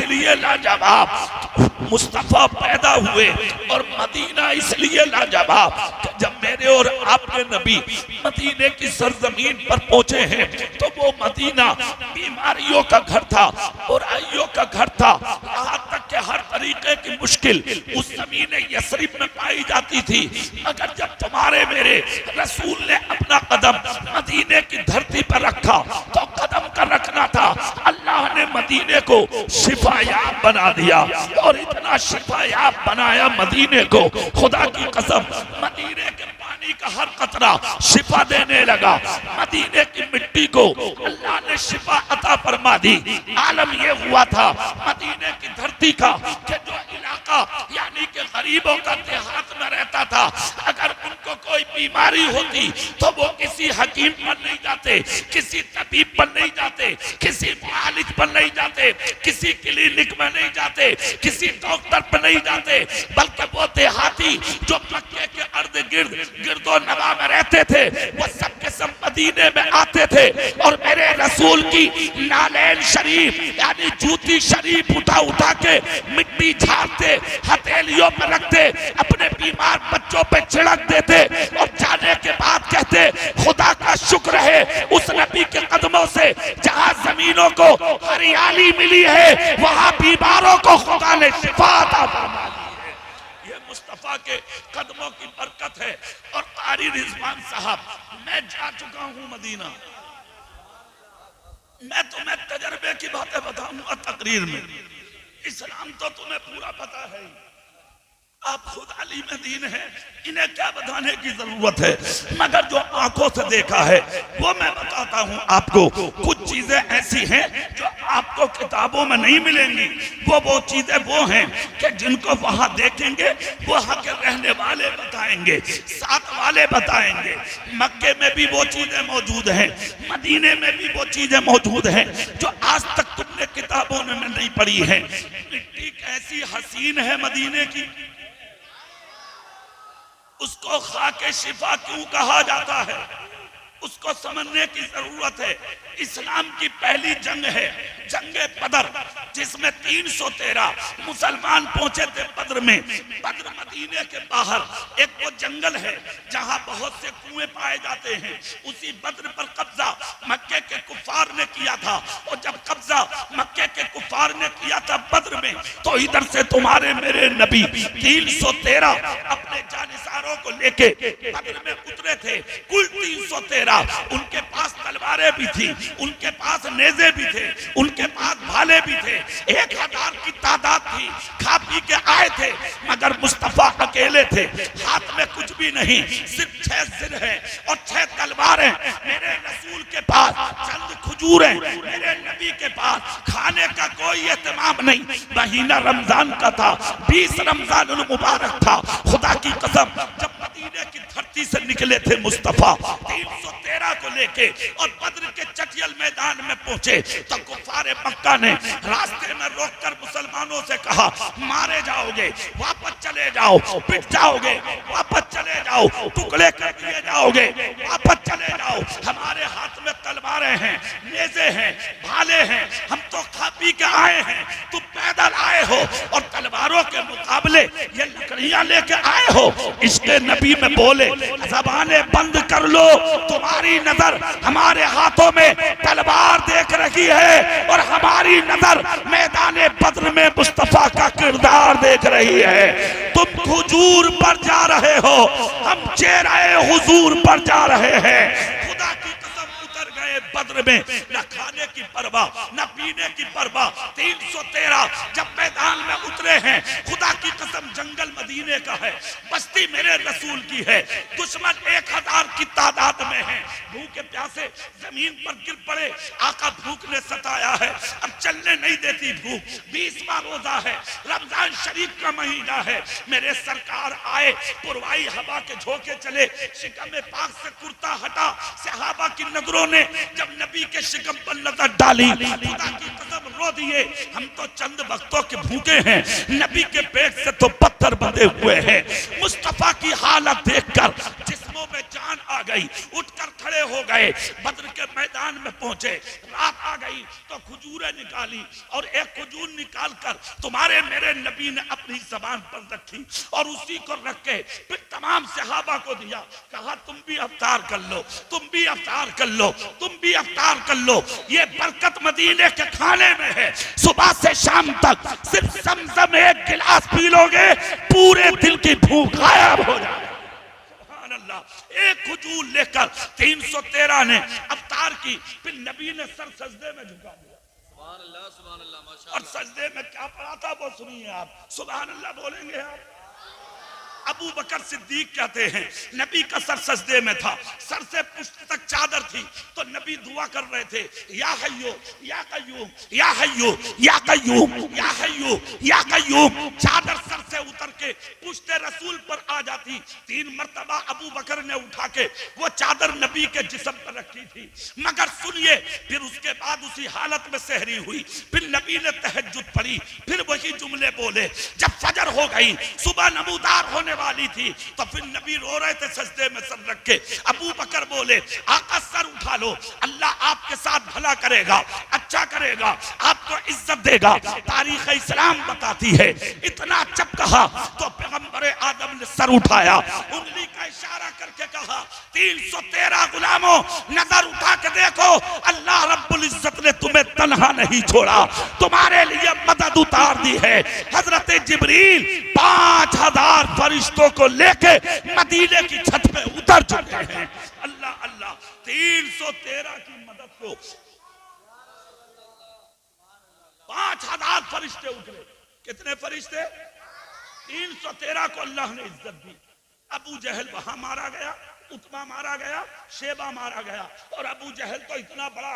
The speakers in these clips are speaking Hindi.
इसलिए लाजवाब, मुस्तफ़ा पैदा हुए और मदीना इसलिए लाजवाब कि जब मेरे और आपके नबी मदीने की सरजमीन पर पहुंचे हैं तो वो मदीना बीमारियों का घर था, बुराइयों का घर था, यहाँ तक कि हर तरीके की मुश्किल उस ज़मीन यसरिब में पाई जाती थी। मगर जब तुम्हारे मेरे रसूल ने अपना कदम मदीने की धरती पर रखा तो कदम का रखना था, अल्लाह ने मदीने को शिफायाब बना दिया और इतना शिफायाब बनाया मदीने को, खुदा की कसम मदीने के पानी का हर कतरा शिफा देने लगा। मदीने की मिट्टी को अल्लाह ने शिफा अता फरमा दी। आलम ये हुआ था मदीने की धरती का कि जो इलाका यानी कि गरीबों का देहात में रहता था, अगर उनको कोई बीमारी होती तो वो किसी हकीम पर नहीं जाते, किसी तबीब पर नहीं जाते, किसी मुआलिज पर नहीं जाते, किसी क्लिनिक में नहीं जाते, किसी डॉक्टर पर नहीं जाते, बल्कि वो देहाती जो मक्के के अर्द गिर्द गिरदो नवा में रहते थे वो सब के सब मदीने में आते थे और मेरे रसूल की नालैन शरीफ यानी जूती शरीफ उठा उठा के मिट्टी झाड़ते, हथेलियों पर रखते, अपने बीमार बच्चों पे छिड़क देते और जाने के बाद कहते खुदा का शुक्र है उस नबी के कदमों से जहां जमीनों को हरियाली मिली है वहां बीमारों को खुदा ने शिफा अता फरमा दी है। ये मुस्तफा के कदमों की बरकत है। और कारी रिजवान साहब, मैं जा चुका हूं मदीना, मैं तुम्हें तजर्बे की बातें बताऊंगा तकरीर में। इस्लाम तो तुम्हें पूरा पता है, आप खुद अली में दीन है, इन्हें क्या बताने की जरूरत है, मगर जो आंखों से देखा है वो मैं बताता हूं आपको। कुछ चीजें ऐसी हैं जो आपको किताबों में नहीं मिलेंगी, वो चीजें वो हैं कि जिनको वहां देखेंगे वहां के रहने वाले बताएंगे, साथ वाले बताएंगे। मक्के में भी वो चीजें मौजूद हैं, मदीने में भी वो चीजें मौजूद हैं जो आज तक तुमने किताबों में नहीं पढ़ी है। मिट्टी कैसी हसीन है मदीने की, उसको खाके शिफा क्यों कहा जाता है, उसको समझने की जरूरत है। इस्लाम की पहली जंग है जंगे बदर, जिसमें 313 मुसलमान पहुंचे थे बदर में। बदर मदीने के बाहर एक वो जंगल है जहां बहुत से कुएं पाए जाते हैं। उसी बदर पर कब्जा मक्के के कुफार ने किया था और जब कब्जा मक्के के कुफार ने किया था बदर में तो इधर से तुम्हारे मेरे नबी 313 अपने जानिसारों को लेके बदर में उतरे थे। कुल 313, उनके पास तलवारें भी थी, उनके पास नेज़े भी थे, उनके पास भाले भी थे, 1000 की तादाद थी। खा पी के आए थे मगर मुस्तफा अकेले थे, हाथ में कुछ भी नहीं, सिर्फ 6 सिर है और 6 तलवारें। मेरे रसूल के पास चंद खजूर हैं, मेरे नबी के पास खाने का कोई एहतमाम नहीं। महीना रमजान का था, 20 रमजान मुबारक था। खुदा की कसम जब मदीने की धरती से निकले थे मुस्तफा 313 को लेके और बद्र के चटियल मैदान में पहुंचे तो कुफारे मक्का ने रास्ते में रोककर मुसलमानों से कहा मारे जाओगे, वापस चले जाओ, पिट जाओगे, वापस चले जाओ, टुकड़े कर दिए जाओगे, वापस चले जाओ। हमारे हाथ में तलवारें हैं, नेज़े हैं, भाले हैं, हम तो खा पी के आए हैं, तुम पैदल आए हो और तलवारों के मुकाबले ये लकड़ियां लेके आए हो। इसके नबी में बोले ज़बानें बंद कर लो, तुम्हारी नजर हमारे हाथों में तलवार देख रही है और हमारी नजर मैदाने बद्र में मुस्तफा का किरदार देख रही है। तुम हुजूर पर जा रहे हो, हम चेहरे हुजूर पर जा रहे हैं। खुदा की कसम उतर गए बद्र में, न खाने की परवाह न पीने की परवाह। 313 जब मैदान में उतरे हैं, खुदा की कसम जंगल मदीने का है, बस्ती मेरे रसूल की है, दुश्मन 1000 की तादाद में है। भूखे प्यासे जमीन पर गिर पड़े, आका भूख ने सताया है, अब चलने नहीं देती भूख। 20वां रोजा है, रमजान शरीफ का महीना है। मेरे सरकार आए, पुरवाई हवा के झोंके चले, शिकम पाक से कुर्ता हटा। सहाबा की नजरों ने जब नबी के शिकम पर नजर डाली, खुदा की कसम रो दिए, हम तो चंद वक्तों के भूखे हैं, नबी के पेट से तो पत्थर बंधे हुए हैं। मुस्तफा की हालत देखकर जिस्मों में जान आ गई, उठकर खड़े हो गए। बद्र के मैदान मैदान में पहुंचे, रात आ गई तो खजूरें निकाली और एक खजूर निकाल कर तुम्हारे मेरे नबी ने अपनी जबान पर रखी और उसी को रख के फिर तमाम सहाबा को दिया, कहा तुम भी अफ्तार कर लो, तुम भी अफ्तार कर लो, तुम भी अफ्तार कर लो। ये बरकत मदीने के खाने में है। सुबह से शाम तक सिर्फ ज़मज़म एक गिलास पी लोगे, पूरे दिल की भूख गायब हो जाए। सुभान अल्लाह। एक खजूर लेकर 313 ने अफ्तार की, फिर नबी ने सर सजदे में झुका दिया। सुभान अल्लाह, सुभान अल्लाह, माशाअल्लाह। और सजदे में क्या पढ़ा था वो सुनिए आप। सुभान अल्लाह बोलेंगे आप। अबू बकर सिद्दीक कहते हैं नबी का सर सजदे में था, सर से पुष्ट तक चादर थी, तो नबी दुआ कर रहे थे, या हय्यो या कय्यूम, या हय्यो या कय्यूम, या हय्यो या कय्यूम। चादर सर से उतर के पुष्ट रसूल पर आ जाती। 3 मर्तबा अबू बकर ने उठा के वो चादर नबी के जिस्म पर रखी थी। मगर सुनिए, फिर उसके बाद उसी हालत में सहरी हुई, फिर नबी ने तहज्जुद पढ़ी, फिर वही जुमले बोले। जब फजर हो गई, सुबह नमूदार होने वाली थी, तो फिर नबी रो रहे थे सजदे में सर रख के। अबू बकर बोले, आका सर उठा लो, अल्लाह आपके साथ भला करेगा, अच्छा करेगा, आपको इज्जत देगा। तारीख इस्लाम बताती है इतना जब कहा तो पैगंबर आदम ने सर उठाया, उंगली का इशारा करके कहा, 313 गुलामों नजर उठा के देखो, अल्लाह रब्बुल इज्जत ने तुम्हें तन्हा नहीं छोड़ा, तुम्हारे लिए मदद उतार दी है। हजरत जिब्रील 5000 फरिश्तों को लेके मदीने की छत पे उतर चुके हैं। अल्लाह अल्लाह। 313 की मदद को 5000 फरिश्ते उतरे। कितने फरिश्ते? 313 को अल्लाह ने इज्जत दी। अबू जहल वहां मारा गया, उतबा मारा गया, शेबा मारा गया। और अबू जहल तो इतना बड़ा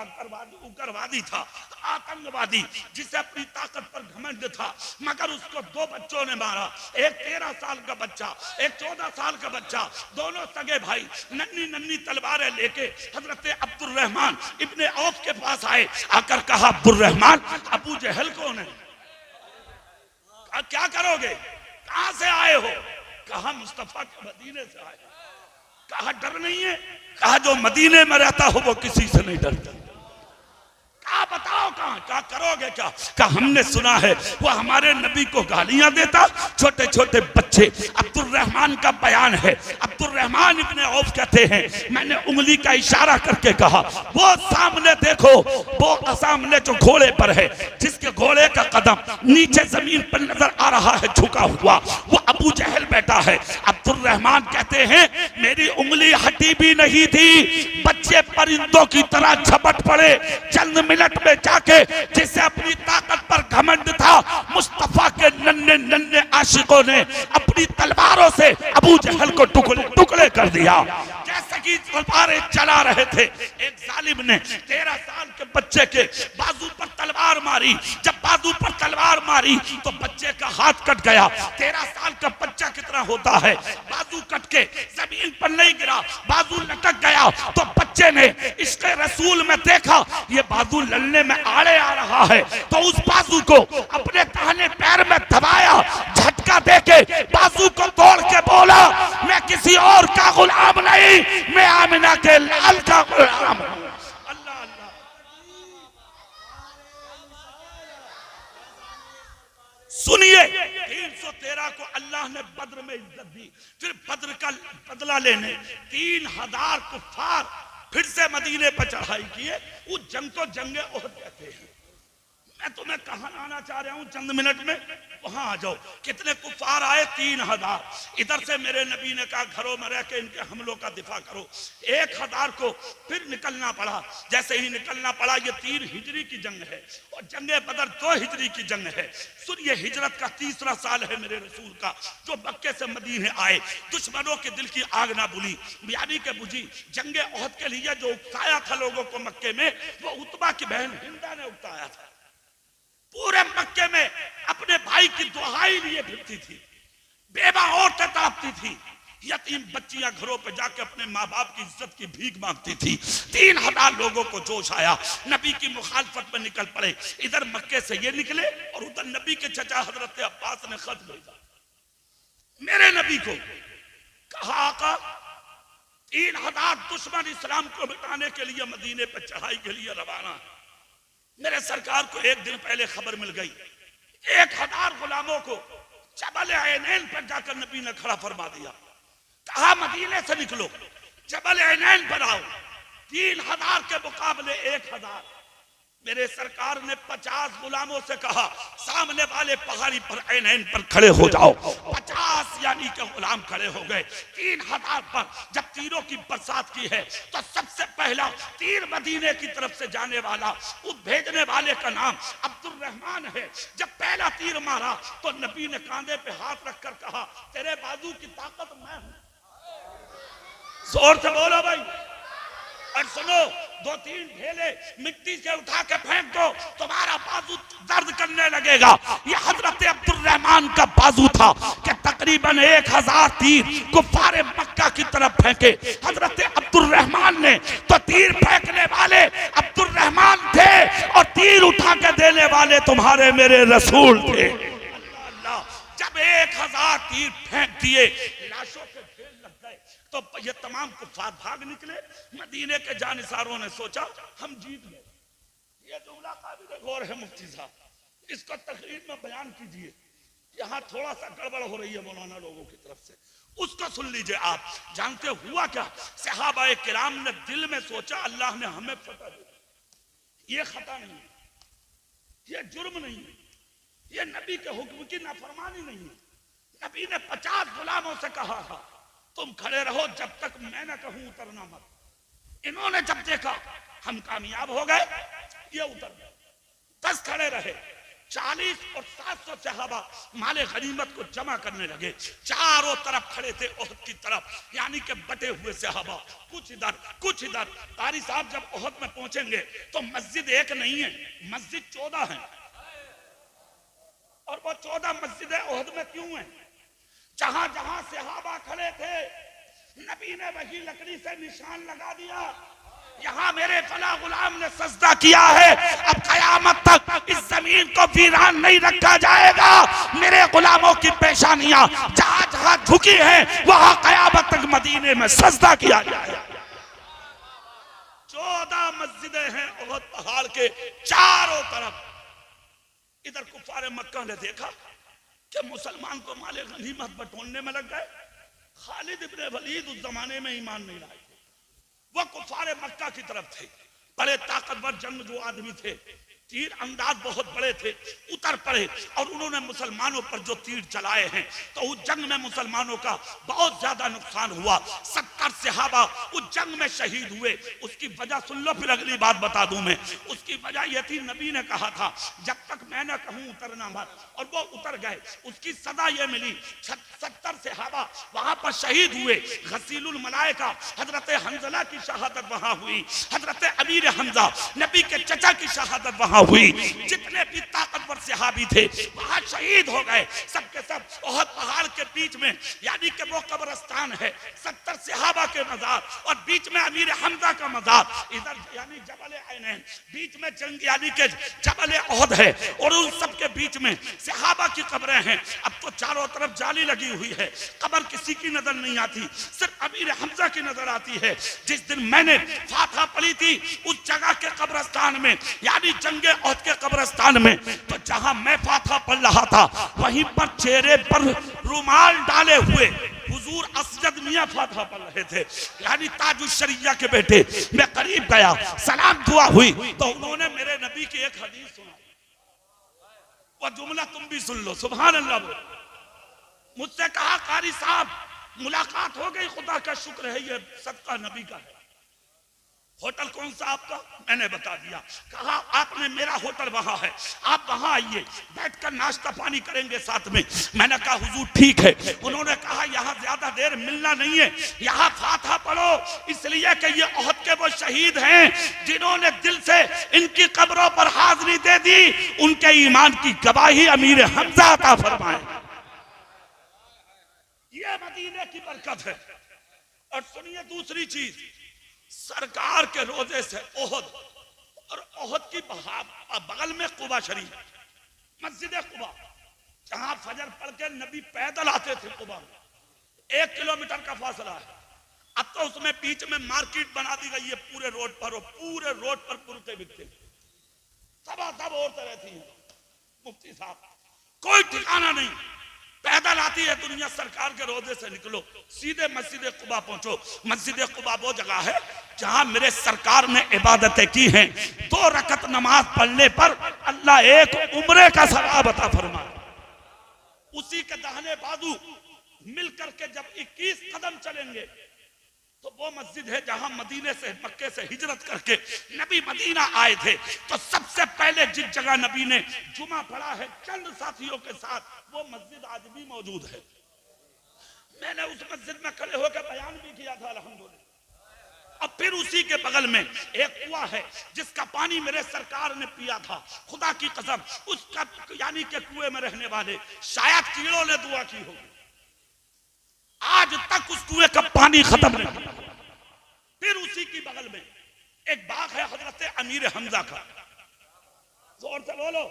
उग्रवादी था, आतंकवादी, जिसे अपनी ताकत पर घमंड था, मगर उसको 2 बच्चों ने मारा। एक 13 साल का बच्चा, एक 14 साल का बच्चा, दोनों सगे भाई नन्ही नन्ही तलवारें लेके हजरत अब्दुर्रहमान इब्ने औफ के पास आए। आकर कहा, अब्दुर्रहमान, अबू जहल कौन है? क्या करोगे? कहां से आए हो? कहा, मुस्तफा के मदीने से आए। कहा, डर नहीं है? कहा, जो मदीने में रहता हो वो किसी से नहीं डरता। कहा, बताओ कहां, क्या करोगे? क्या कहा, हमने सुना है वो हमारे नबी को गालियां देता, छोटे छोटे बच्चे। अब्दुर्रहमान का बयान है, अब्दुर्रहमान इब्ने औफ कहते हैं, मैंने उंगली का इशारा करके कहा, वो सामने देखो, वो सामने जो घोड़े पर है, जिसके घोड़े का कदम नीचे जमीन पर नजर आ रहा है झुका हुआ, वो अबू जहल बैठा है। अब्दुर्रहमान कहते हैं, मेरी उंगली हटी भी नहीं थी, बच्चे परिंदों की तरह झपट पड़े। चंद मिनट में जाके, जिसे अपनी ताकत पर घमंड था, मुस्तफा के नन्हे नन्हे आशिकों ने अपनी तलवारों से अबू जहल को टुकड़े टुकड़े कर दिया। जैसे कि तलवारें चला रहे थे, एक जालिम ने 13 साल के बच्चे के बाजू पर तलवार मारी। जब बाजू पर तलवार मारी तो बच्चे का हाथ कट गया। 13 साल का बच्चा कितना होता है, बाजू कट के जमीन पर नहीं गिरा, बाजू लटक गया। तो बच्चे ने इसके रसूल में देखा, ये बाजू लड़ने में आड़े आ रहा है, तो उस बाजू को अपने दाहिने पैर में दबाया, झटका देके बाजू को तोड़ के बोला, मैं किसी और का गुलाम नहीं, मैं आमिना के लाल का गुलाम हूं। अल्लाह अल्लाह। सुनिए, 313 को अल्लाह ने बद्र में इज्जत दी। फिर बद्र का बदला लेने 3000 कुफ्फार फिर से मदीने पर चढ़ाई किए। उस जंग को जंगे ओहद कहते हैं। मैं तुम्हें कहां लाना चाह रहा हूं चंद मिनट में, वहां आ जाओ। कितने कुफार आए? 3000। इधर से मेरे नबी ने कहा, घरों में रह के इनके हमलों का दिफा करो। 1000 को फिर निकलना पड़ा। जैसे ही निकलना पड़ा, ये 3 हिजरी की जंग है और जंगे बदर 2 हिजरी की जंग है। सुनिए, हिजरत का 3रा साल है मेरे रसूल का, जो मक्के से मदीने आए। दुश्मनों के दिल की आग ना बुझी, यानी के बुझी। जंगे ओहद के लिए जो उकसाया था लोगों को मक्के में, वो उतबा की बहन हिंदा ने उकसाया था। पूरे मक्के में अपने भाई की दुहाई लिए फिरती थी, बेवा औरतें तड़पती थी, यतीम बच्चियां घरों पे जाके अपने माँ बाप की इज्जत की भीख मांगती थी। 3000 लोगों को जोश आया, नबी की मुखालफत में निकल पड़े। इधर मक्के से ये निकले और उधर नबी के चचा हजरत अब्बास ने खत भेजा मेरे नबी को। कहा, आका 3,000 दुश्मन इस्लाम को मिटाने के लिए मदीने पर चढ़ाई के लिए रवाना है। मेरे सरकार को एक दिन पहले खबर मिल गई, 1,000 गुलामों को जबल ऐनैन पर जाकर नबी ने खड़ा फरमा दिया। कहा मदीने से निकलो, जबल ऐनैन पर आओ। 3,000 के मुकाबले 1,000। मेरे सरकार ने 50 गुलामों से कहा सामने वाले पहाड़ी पर ऐनैन पर खड़े हो जाओ। 50 यानी के गुलाम खड़े हो गए। 3,000 पर जब तीरों की बरसात की है तो सबसे पहला तीर मदीने की तरफ से जाने वाला उस भेजने वाले का नाम अब्दुल रहमान है। जब पहला तीर मारा तो नबी ने कांधे पे हाथ रखकर कहा तेरे बाजू की ताकत मैं हूं। जोर से बोलो भाई। और सुनो, 2-3 ढेले मिट्टी से उठा के फेंक दो, तुम्हारा बाजू दर्द करने लगेगा। ये हजरत अब्दुल रहमान का बाजू था कि तकरीबन 1,000 तीर कुफारे मक्का की तरफ फेंके। हजरत अब्दुल रहमान ने तो तीर फेंकने वाले अब्दुल रहमान थे और तीर उठा के देने वाले तुम्हारे मेरे रसूल थे। अल्लाह, जब 1,000 तीर फेंक दिए, लाशों के ढेर लग गए तो ये तमाम कुफार भाग निकले। मदीने के जानिसारों ने सोचा हम जीत गए। ये जुमला काबिल गौर है मुफ्ती साहब, इसको तकरीर में बयान कीजिए। यहाँ थोड़ा सा गड़बड़ हो रही है मौलाना लोगों की तरफ से, उसको सुन लीजिए। आप जानते हुआ क्या, सहाबाए किराम ने दिल में सोचा अल्लाह ने हमें फतह दी। ये खता नहीं है, ये जुर्म नहीं है, ये नबी के हुक्म की नाफरमानी नहीं है। नबी ने 50 गुलामों से कहा था तुम खड़े रहो जब तक मैं ना कहूं उतरना मत। इन्होंने जब देखा हम कामयाब हो गए, ये उतर गए। 10 खड़े रहे। 40 और 700 सहाबा माले गनीमत को जमा करने लगे। चारों तरफ खड़े थे ओहद की तरफ, यानी कि बटे हुए सहाबा, कुछ इधर कुछ इधर। कारी साहब जब ओहद में पहुंचेंगे तो मस्जिद एक नहीं है, मस्जिद 14 है। और वो 14 मस्जिदें ओहद में क्यों है? जहां जहां सहाबा खड़े थे नबी ने वही लकड़ी से निशान लगा दिया। यहाँ मेरे फला गुलाम ने सजदा किया है, अब कयामत तक इस जमीन को वीरान नहीं रखा जाएगा। मेरे गुलामों की पेशानियां जहां जहां झुकी हैं वहां कयामत तक मदीने में सजदा किया जाएगा। 14 मस्जिदें हैं ओहद पहाड़ के चारों तरफ। इधर कुफारे मक्का ने देखा कि मुसलमान को माले गनीमत बटोरने में लग गए। खालिद इब्ने वलीद उस जमाने में ईमान नहीं लाए थे, वो कुफारे मक्का की तरफ थे। बड़े ताकतवर जंगजू आदमी थे, तीर अंदाज बहुत बड़े थे। उतर पड़े और उन्होंने मुसलमानों पर जो तीर चलाए हैं तो उस जंग में मुसलमानों का बहुत ज्यादा नुकसान हुआ। 70 सहाबा उस जंग में शहीद हुए। उसकी वजह सुन लो, फिर अगली बात बता दूं मैं। उसकी वजह यह थी नबी ने कहा था जब तक मैं न कहूं उतरना मत, और वो उतर गए। उसकी सदा यह मिली 70 सहाबा वहां पर शहीद हुए। गसीलुल मलाइका हजरत हंजला की शहादत वहां हुई। हजरत अमीर हमजा नबी के चचा की शहादत वहां हुई। जितने भी ताकतवर सहाबी थे वहां शहीद हो गए, सबके सब ओहद पहाड़ के बीच में, यानी कि वो कब्रिस्तान है। 70 सहाबा के मजार और बीच में अमीर हमजा का मजार। इधर यानी जबल ऐनैन, बीच में जंग यानी कि जबल ओहद है, और उन सब के बीच में सहाबा की कब्रें हैं। अब तो चारों तरफ जाली लगी हुई है, कब्र किसी की नजर नहीं आती, सिर्फ अमीर हमजा की नजर आती है। जिस दिन मैंने फातिहा पढ़ी थी उस जगह के कब्रिस्तान में, यानी जंग ओहद के कब्रिस्तान में, तो जहां मैं फातिहा पढ़ रहा था वहीं पर चेहरे पर रुमाल डाले हुए हुजूर असजद मियां फातिहा पढ़ रहे थे, यानी ताजुश शरिया के बेटे। मैं करीब गया, सलाम दुआ हुई तो उन्होंने मेरे नबी की एक हदीस सुनाई। वो जुमला तुम भी सुन लो, सुभान अल्लाह। मुझसे कहा कारी साहब मुलाकात हो गई, खुदा का शुक्र है, ये सदका नबी का है। होटल कौन सा आपका? मैंने बता दिया। कहा आपने मेरा होटल वहां है, आप वहां आइए, बैठकर नाश्ता पानी करेंगे साथ में। मैंने कहा हुजूर ठीक है। उन्होंने कहा यहाँ ज्यादा देर मिलना नहीं है, यहाँ फातिहा पढ़ो, इसलिए कि ये ओहद के वो शहीद हैं जिन्होंने दिल से इनकी कब्रों पर हाजिरी दे दी। उनके ईमान की गवाही अमीर हमजा अता फरमाए। ये मदीने की बरकत है। और सुनिए दूसरी चीज, सरकार के रोजे से ओहद, और ओहद की बगल में कुबा शरीफ, मस्जिद कुबा, जहां फजर पढ़ के नबी पैदल आते थे। कुबा में 1 किलोमीटर का फासला है। अब तो उसमें बीच में मार्केट बना दी गई है पूरे रोड पर, और पूरे रोड पर बुर्के बिकते, सब औरतें रहती हैं। मुफ्ती साहब, कोई ठिकाना नहीं, पैदल आती है दुनिया, सरकार के रोजे से निकलो सीधे मस्जिद कुबा पहुंचो। मस्जिद कुबा वो जगह है जहां मेरे सरकार ने इबादतें की हैं। 2 रकत नमाज पढ़ने पर अल्लाह एक उम्रे का सवाब अता फरमाए। उसी के दाहिने बाजू मिल करके जब 21 कदम चलेंगे तो वो मस्जिद है जहां मदीने से, मक्के से हिजरत करके नबी मदीना आए थे। तो सबसे पहले जिस जगह नबी ने जुमा पढ़ा है चंद साथियों के साथ, वो मस्जिद आज भी मौजूद है। मैंने उस मस्जिद में खड़े होकर बयान भी किया था अल्हम्दुलिल्लाह। अब फिर उसी के बगल में एक कुआं है जिसका पानी मेरे सरकार ने पिया था। खुदा की कसम, उसका यानी के कुएं में रहने वाले शायद कीड़ों ने दुआ की होगी, आज तक उस कुएं का पानी खत्म नहीं। फिर उसी की बगल में एक बाग है हजरत अमीर हमजा का, जोर से बोलो,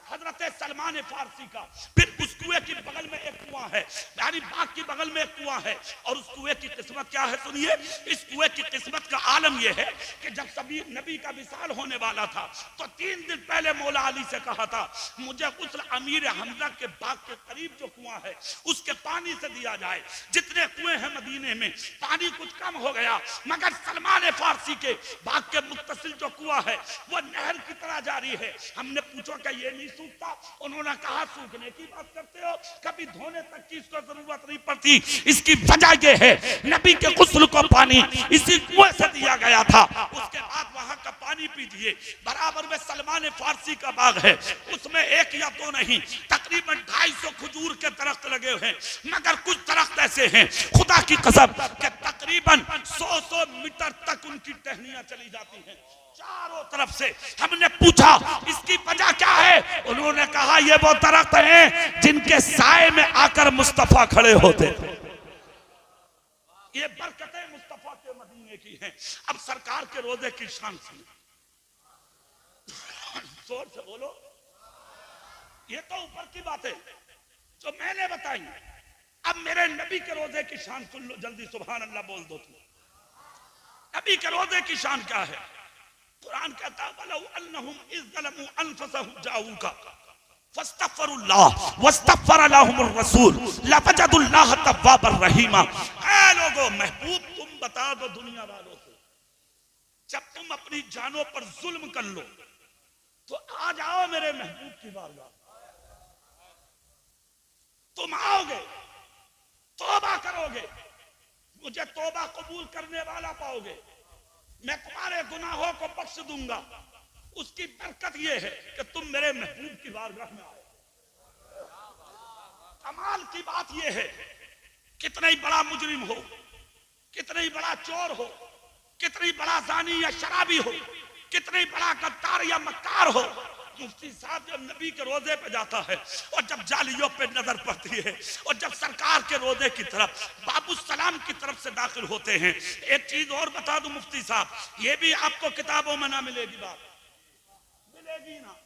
हजरत सलमान फारसी का। फिर उस कुएं की बगल में एक कुआं है, यानी बाग की बगल में एक कुआं है। और उस कुएं की किस्मत क्या है सुनिए। इस कुएं की किस्मत का आलम यह है कि जब सभी नबी का विसाल होने वाला था तो 3 दिन पहले मौला अली से कहा था मुझे उस अमीर हमजा के बाग के करीब जो कुआं है उसके पानी से दिया जाए। जितने कुएं हैं मदीने में पानी कुछ कम हो गया, मगर सलमान फारसी के बाग के मुत्तसिल जो कुआं है वो नहर की तरह जारी है। हमने पूछा कि ये नहीं सूखता? उन्होंने कहा सूखने की बात करते हो, कभी धोने तक की इसको जरूरत नहीं पड़ती। इसकी वजह यह है नबी के गुस्ल को पानी इसी कुएं से दिया गया था। उसके बाद वहां का पानी पीजिए। बराबर में सलमान फारसी का बाग है, उसमें 1 या 2 नहीं, तकरीबन 250 खजूर के दरख्त लगे हुए हैं। मगर कुछ दरख्त ऐसे हैं खुदा की कसम कि तकरीबन 100 मीटर तक उनकी टहनियां चली जाती हैं चारों तरफ से। हमने पूछा इसकी वजह क्या है? उन्होंने कहा ये वो दरख्त हैं जिनके साए में आकर मुस्तफा खड़े होते थे। ये बरकतें मुस्तफा के मदीने की हैं। अब सरकार के रोजे की शान सुनिए, जोर से बोलो। ये तो ऊपर की बातें जो मैंने बताई। अब मेरे नबी के रोजे की शान सुन लो जल्दी, सुभान अल्लाह बोल दो तुम। नबी के रोजे की शान क्या है? कुरान कहता है वलौ अन्नहुम इज़ ज़लमू अनफुसहुम जाऊका फस्तगफिरुल्लाह वस्तगफर लहुमुर रसूल लवजदुल्लाह तव्वाबर रहीमा। ऐ लोगों, महबूब तुम बता दो दुनिया वालों को, जब तुम अपनी जानों पर जुल्म कर लो तो आ जाओ मेरे महबूब की बारगाह। तुम आओगे, तौबा करोगे, मुझे तौबा कबूल करने वाला पाओगे, मैं तुम्हारे गुनाहों को बख्श दूंगा। उसकी बरकत यह है कि तुम मेरे महबूब की बारगाह में आओ। कमाल की बात यह है, कितना ही बड़ा मुजरिम हो, कितना ही बड़ा चोर हो, कितना ही बड़ा जानी या शराबी हो, कितना ही बड़ा गद्दार या मक्कार हो, मुफ्ती साहब जब नबी के रोजे पे जाता है और जब जालियों पे नजर पड़ती है और जब सरकार के रोजे की तरफ बाबू सलाम की तरफ से दाखिल होते हैं। एक चीज और बता दूं मुफ्ती साहब, ये भी आपको किताबों में ना मिलेगी, बात मिलेगी ना।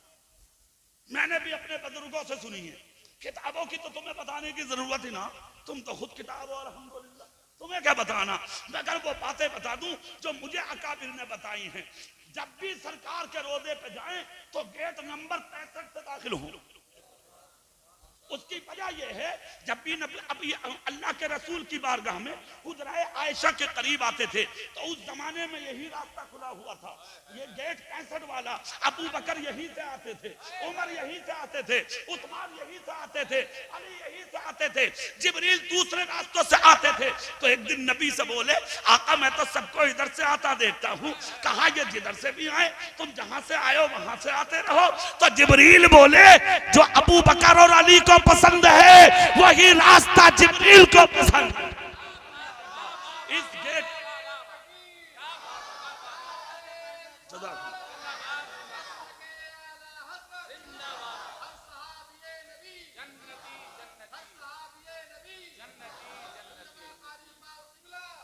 मैंने भी अपने बुजुर्गों से सुनी है। किताबों की तो तुम्हें बताने की जरूरत ही ना, तुम तो खुद किताब हो अल्हम्दुलिल्लाह, तुम्हें क्या बताना। मगर वो बातें बता दूं जो मुझे अकाबिर ने बताई हैं। जब भी सरकार के रोजे पे जाएं तो गेट नंबर 65 से दाखिल हो। उसकी वजह यह है जब भी अभी अल्लाह के रसूल की बारगाह में हुजराए आयशा के करीब आते थे तो उस जमाने में यही रास्ता खुला हुआ था, ये गेट 65 वाला। अबू बकर यहीं से आते थे, उमर यहीं से आते थे, उस्मान यहीं से आते थे, अली यहीं से आते थे, जिब्रील दूसरे रास्तों से आते थे। तो एक दिन नबी से बोले आका मैं तो सबको इधर से आता देखता हूँ, कहा ये जिधर से भी आए, तुम जहां से आए हो वहां से आते रहो। तो जिब्रील बोले जो अबू बकर और अली को पसंद है वही रास्ता जिब्रील को पसंद है। इस गेट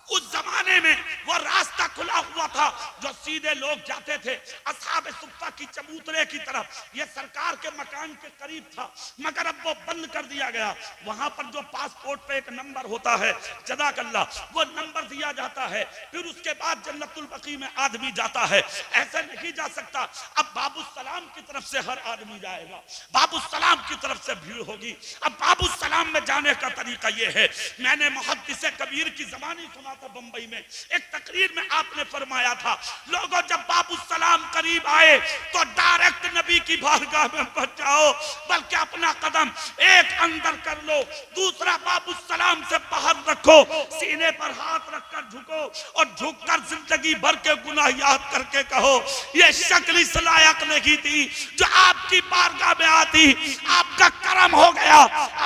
उस जमाने में वो रास्ता खुला हुआ था जो सीधे लोग जाते थे असहाब सुफ्फा की चबूतरे की तरफ। ये सरकार के मकान के करीब था, मगर अब वो बंद कर दिया गया। वहां पर जो पासपोर्ट पे एक नंबर होता है, जज़ाकल्लाह, वो नंबर दिया जाता है, फिर उसके बाद जन्नतुल बकी में आदमी जाता है। ऐसे नहीं जा सकता। अब बाबू सलाम की तरफ से हर आदमी जाएगा, बाबू सलाम की तरफ से भीड़ होगी। अब बाबू सलाम में जाने का तरीका यह है, मैंने मुहद्दिस कबीर की ज़बानी सुना था बंबई में, एक तकरीर में आपने फरमाया था, लोगों जब बाबू सलाम करीब आए तो डायरेक्ट नबी की बारगाह में पहुंच जाओ, बल्कि अपना कदम एक अंदर कर लो, दूसरा बाबू सलाम से बाहर रखो, सीने पर हाथ रखकर झुको और झुककर जिंदगी भर के गुनाह याद करके कहो, ये शक्ल इस लायक नहीं थी जो आपकी बारगाह में आती। आपका करम हो गया,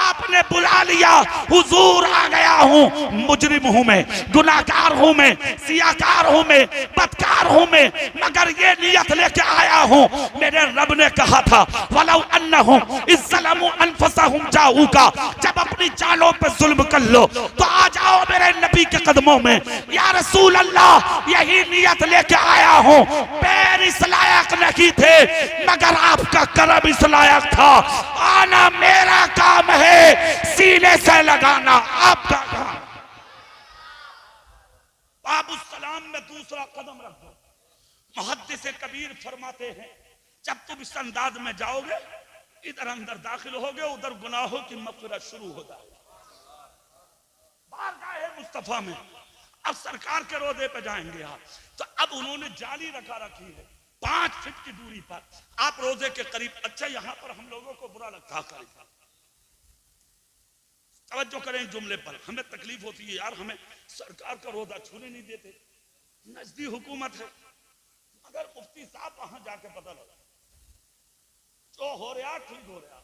आपने बुला लिया, हुजूर आ गया हूं, मुजरिम हूं मैं, गुनाहगार हूं मैं, सियाकार हूं मैं, बदकार हूं मैं, मगर ये नियत लेके आया हूं। मेरे रब ने कहा था वलौ अन्नहुम इज़्ज़लमू अनफुसहुम जाऊका, जब अपनी जालों पे जुल्म कर लो तो आ जाओ मेरे नबी के कदमों में, या रसूल अल्लाह यही नियत लेके आया हूं। पैर इस लायक नहीं थे मगर आपका करम इस लायक था। आना मेरा काम है, सीने से लगाना आपका काम। बाबू सलाम में दूसरा कदम रख दो। मुहद्दिस कबीर फरमाते हैं, जब तुम इस अंदाज में जाओगे, इधर अंदर दाखिल होगे, उधर गुनाहों की मग़फ़िरत शुरू हो जाएगी। बारगाह मुस्तफा में अब सरकार के रोज़े पे जाएंगे आप, तो अब उन्होंने जाली रखी है 5 फीट की दूरी पर, आप रोजे के करीब। अच्छा, यहां पर हम लोगों को बुरा लगता है, तवज्जो करें जुमले पर, हमें तकलीफ होती है यार, हमें सरकार का रोजा छूने नहीं देते, नजदी हुकूमत है, मगर मुफ्ती साहब वहां जाके पता लगा जो हो रहा ठीक हो रहा,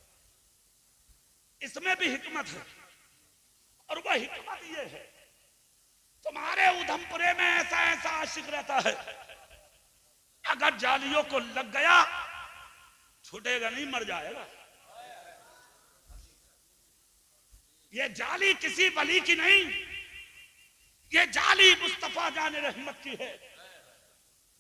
इसमें भी हिकमत है। और वह हिकमत ये है, तुम्हारे उधमपुरे में ऐसा ऐसा आशिक रहता है, अगर जालियों को लग गया छूटेगा नहीं, मर जाएगा। ये जाली किसी वली की नहीं, ये जाली मुस्तफा जाने रहमत की है,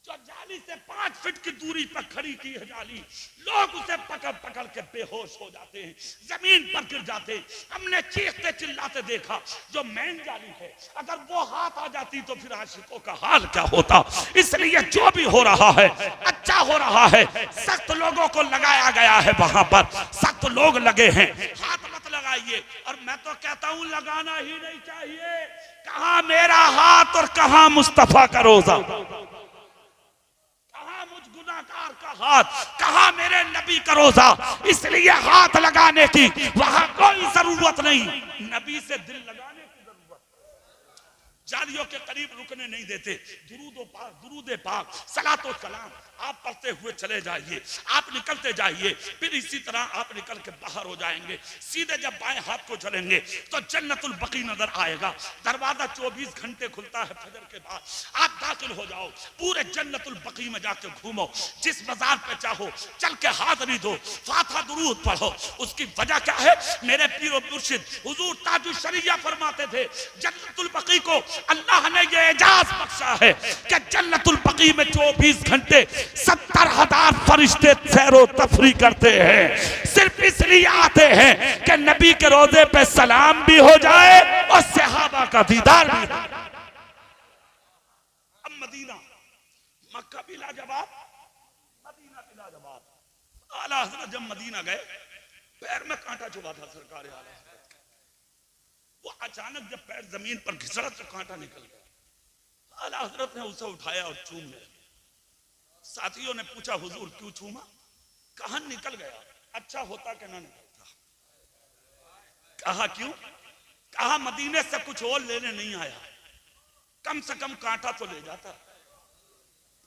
जो जाली से 5 फीट की दूरी पर खड़ी की है जाली। लोग उसे पकड़ पकड़ के बेहोश हो जाते हैं, जमीन पर गिर जाते हैं। हमने चीखते चिल्लाते देखा, जो मेन जाली है अगर वो हाथ आ जाती तो फिर आशिकों का हाल क्या होता। इसलिए जो भी हो रहा है अच्छा हो रहा है। सख्त लोगों को लगाया गया है, वहां पर सख्त लोग लगे हैं, हाथ मत लगाइए। और मैं तो कहता हूं लगाना ही नहीं चाहिए। कहां मेरा हाथ और कहां मुस्तफा का रोजा, गुनाहगार का हाथ, कहा मेरे नबी का रोजा। इसलिए हाथ लगाने की वहां कोई जरूरत नहीं, नबी से दिल लगाने की जरूरत। जालियों के करीब रुकने नहीं देते। दुरूद पाक सलातो सलाम आप पढ़ते हुए चले जाइए, आप निकलते जाइए, फिर इसी तरह आप निकल के बाहर हो जाएंगे। सीधे जब बाएं हाथ को चलेंगे तो जन्नतुल बकी नजर आएगा। दरवाजा 24 घंटे खुलता है फजर के बाद। आप दाखिल हो जाओ, पूरे जन्नतुल बकी में जाके घूमो, जिस बाजार पे चाहो चल के हाजिरी दो, फातिहा दुरूद पढ़ो। उसकी वजह क्या है? मेरे पीर मुर्शिद हुजूर ताजुल शरिया फरमाते थे, जन्नतुल बकी को अल्लाह ने ये एजाज बख्शा है कि जन्नतुल बकी में 24 घंटे 70,000 फरिश्ते सैरो तफरी करते हैं। सिर्फ इसलिए आते हैं कि नबी के रोजे पे सलाम भी हो जाए और सहाबा का दीदार भी। अब मदीना, मक्का भी लाजवाब, मदीना भी लाजवाब। आला हज़रत जब मदीना गए, पैर में कांटा चुभा था सरकार आला हज़रत। वो अचानक जब पैर जमीन पर घिसड़ा तो कांटा निकल गया। आला हज़रत ने उसे उठाया और चूम लिया। साथियों ने पूछा, हुजूर क्यों चूमा? कहा निकल गया, अच्छा होता कि ना निकलता। कहा क्यों? कहा मदीने से कुछ और लेने नहीं आया, कम से कम कांटा तो ले जाता।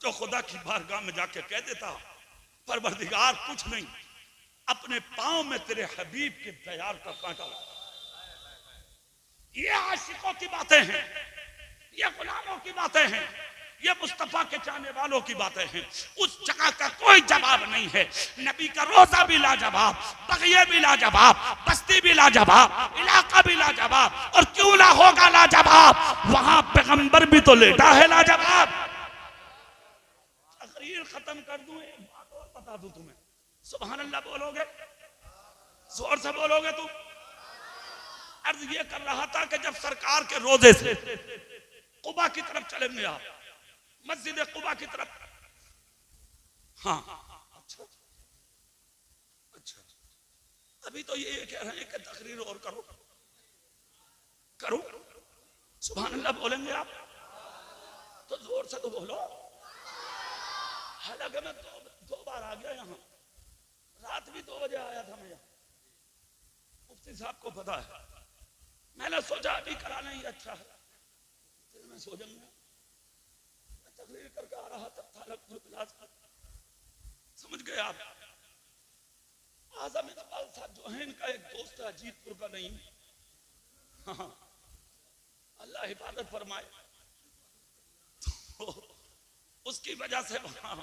तो खुदा की बारगाह में जाके कह देता, परवरदिगार कुछ नहीं, अपने पांव में तेरे हबीब के दयार का कांटा लगा। ये आशिकों की बातें हैं, ये गुलामों की बातें हैं, ये मुस्तफा के चाहने वालों की बातें हैं। उस जगह का कोई जवाब नहीं है। नबी का रोजा भी लाजवाब, बगिया भी लाजवाब, बस्ती भी लाजवाब, इलाका का भी लाजवाब, और क्यों ना होगा लाजवाब, वहां पैगंबर भी तो लेटा है लाजवाब। तकरीर खत्म कर दूं, एक बात और बता दूं तुम्हें, सुभान अल्लाह बोलोगे, जोर से बोलोगे तुम। अर्ज ये कर रहा था कि जब सरकार के रोजे से कुबा की तरफ चलेंगे आप, मस्जिद कुबा की तरफ, हाँ अच्छा अच्छा, अभी तो ये कह रहे हैं कि तकरीर और करो करो, सुभान अल्लाह बोलेंगे आप तो जोर से तो बोलो। हालांकि मैं दो बार आ गया यहाँ, रात भी 2 बजे आया था मैं यहाँ, मुफ्ती साहब को पता है, मैंने सोचा अभी कराना ही अच्छा है, फिर मैं सो जाऊंगा। मैं तकरीर करके आ रहा था थालकपुर बिलासपुर, समझ गए आप। आजम इकबाल साहब जो है, इनका एक दोस्त है अजीतपुर का, नहीं हाँ, अल्लाह हिफाजत फरमाए, तो उसकी वजह से वहां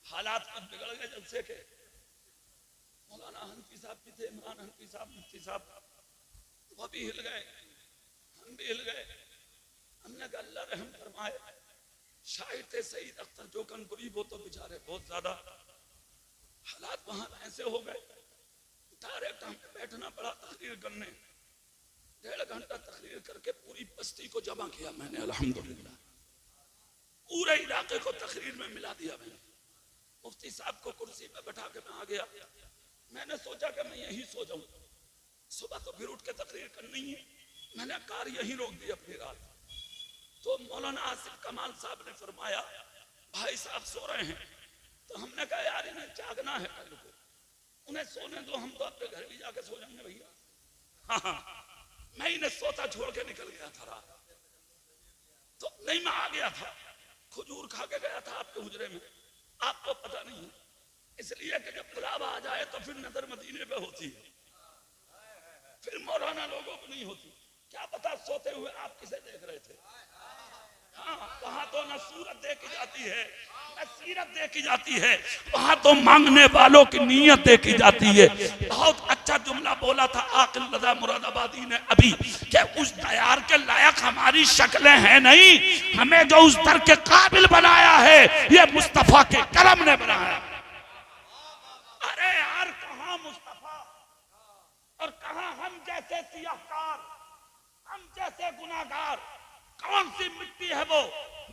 हालात बिगड़ गए। जब से के मौलाना हनफी साहब भी थे, इमरान हनफी साहब, मुफ्ती साहब, वो भी हिल गए, हम भी हिल गए। हमने कहा अल्लाह रहम फरमाए। शायर थे सईद अख्तर जो कनपुरी, वो तो बेचारे बहुत ज्यादा हालात वहां ऐसे हो गए, डायरेक्ट हमें बैठना पड़ा तकरीर करने। 1.5 घंटा तकरीर करके पूरी बस्ती को जमा किया मैंने, अल्हम्दुलिल्लाह पूरे इलाके को तकरीर में मिला दिया मैंने। मुफ्ती साहब को कुर्सी पे बैठा के मैं आ गया। मैंने सोचा कि मैं यहीं सो जाऊं, सुबह तो फिर उठ के तकरीर करनी है। मैंने कार यहीं रोक दी अपनी रात। तो मौलाना आसिफ कमाल साहब ने फरमाया भाई साहब सो रहे हैं, तो हमने कहा यार इन्हें जागना है कल को, उन्हें सोने दो, हम तो अपने घर भी जाके सो जाएंगे भैया। हाँ, मैं इन्हें सोता छोड़ के निकल गया था रात, तो नहीं मैं आ गया था, खजूर खा के गया था आपके हुजरे में, आपको पता नहीं है, इसलिए कि जब बुलावा आ जाए तो फिर नजर मदीने पे होती है, फिर मौलाना लोगों को नहीं होती। क्या पता सोते हुए आप किसे देख रहे थे। हाँ, वहां तो न सूरत देखी जाती है न सीरत देखी जाती है, वहां तो मांगने वालों की नीयत देखी जाती है। बहुत अच्छा जुमला बोला था आकिल रजा मुरादाबादी ने अभी, कि उस दयार के लायक हमारी शक्लें हैं नहीं, हमें जो उस दर के काबिल बनाया है ये मुस्तफा के करम ने बनाया। अरे यार कहां मुस्तफा और कहां हम जैसे सियाहकार, हम जैसे गुनाहगार, कौन सी मिट्टी है वो,